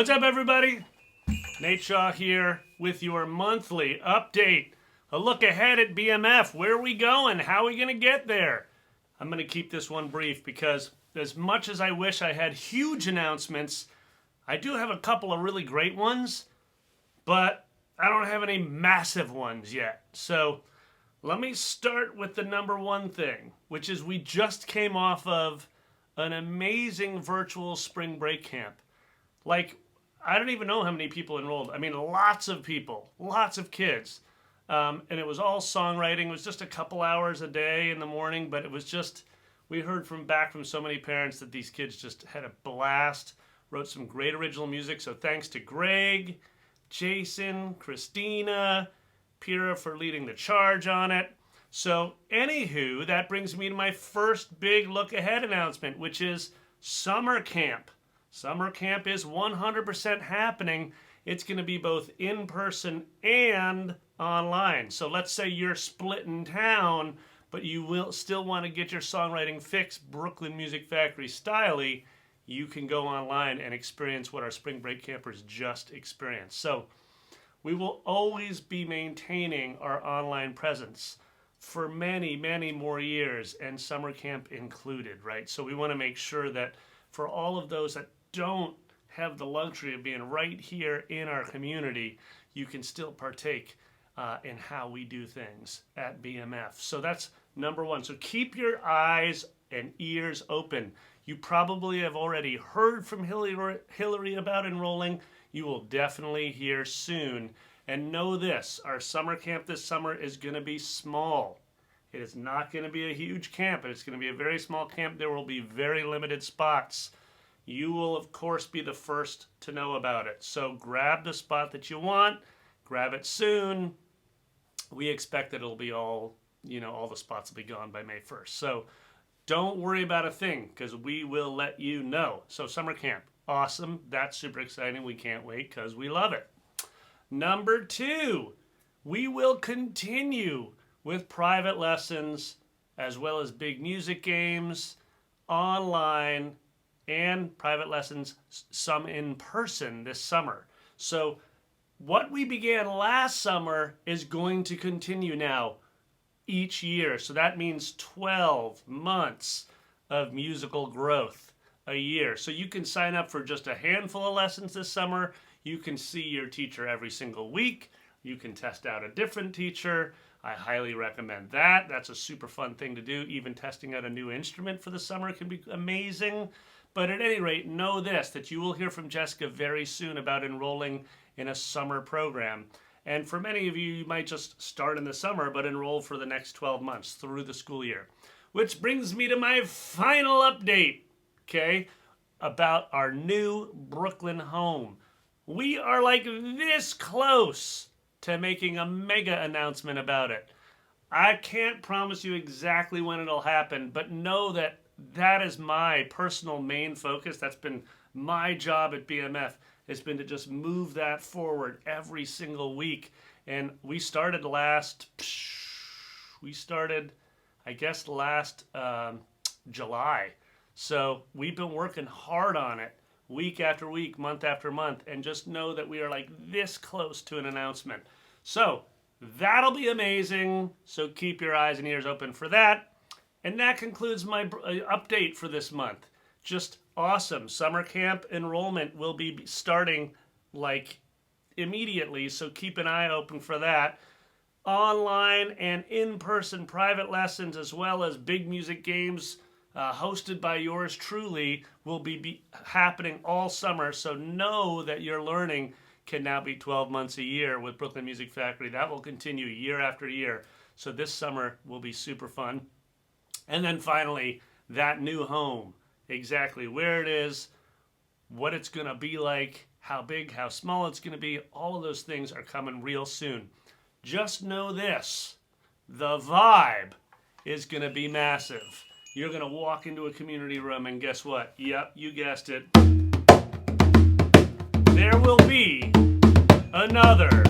What's up, everybody? Nate Shaw here with your monthly update. A look ahead at BMF. Where are we going? How are we going to get there? I'm going to keep this one brief because as much as I wish I had huge announcements, I do have a couple of really great ones, but I don't have any massive ones yet. So let me start with the number one thing, which is we just came off of an amazing virtual spring break camp. Like, I don't even know how many people enrolled. I mean, lots of people, lots of kids. And it was all songwriting. It was just a couple hours a day in the morning, but it was just, we heard back from so many parents that these kids just had a blast, wrote some great original music. So thanks to Greg, Jason, Christina, Pira for leading the charge on it. So anywho, that brings me to my first big look ahead announcement, which is summer camp. Summer camp is 100% happening. It's going to be both in person and online. So let's say you're split in town, but you will still want to get your songwriting fix Brooklyn Music Factory style-y. You can go online and experience what our spring break campers just experienced. So we will always be maintaining our online presence for many, many more years, and summer camp included, right? So we want to make sure that for all of those that don't have the luxury of being right here in our community, you can still partake in how we do things at BMF. So that's number one. So keep your eyes and ears open. You probably have already heard from Hillary about enrolling. You will definitely hear soon. And know this, our summer camp this summer is going to be small. It is not going to be a huge camp. It's going to be a very small camp. There will be very limited spots. You will, of course, be the first to know about it. So grab the spot that you want. Grab it soon. We expect that it'll be all the spots will be gone by May 1st. So don't worry about a thing because we will let you know. So summer camp, awesome. That's super exciting. We can't wait because we love it. Number two, we will continue with private lessons as well as big music games, online, and private lessons, some in person this summer. So what we began last summer is going to continue now each year. So that means 12 months of musical growth a year. So you can sign up for just a handful of lessons this summer. You can see your teacher every single week. You can test out a different teacher. I highly recommend that. That's a super fun thing to do. Even testing out a new instrument for the summer can be amazing. But at any rate, know this, that you will hear from Jessica very soon about enrolling in a summer program. And for many of you, you might just start in the summer, but enroll for the next 12 months through the school year. Which brings me to my final update, okay, about our new Brooklyn home. We are like this close to making a mega announcement about it. I can't promise you exactly when it'll happen, but know that that is my personal main focus. That's been my job at BMF, has been to just move that forward every single week. And we started last July. So we've been working hard on it week after week, month after month, and just know that we are like this close to an announcement. So that'll be amazing. So keep your eyes and ears open for that. And that concludes my update for this month. Just awesome. Summer camp enrollment will be starting like immediately, so keep an eye open for that. Online and in-person private lessons as well as big music games hosted by yours truly will be happening all summer. So know that your learning can now be 12 months a year with Brooklyn Music Factory. That will continue year after year. So this summer will be super fun. And then finally, that new home, exactly where it is, what it's going to be like, how big, how small it's going to be, all of those things are coming real soon. Just know this, the vibe is going to be massive. You're going to walk into a community room and guess what? Yep, you guessed it. There will be another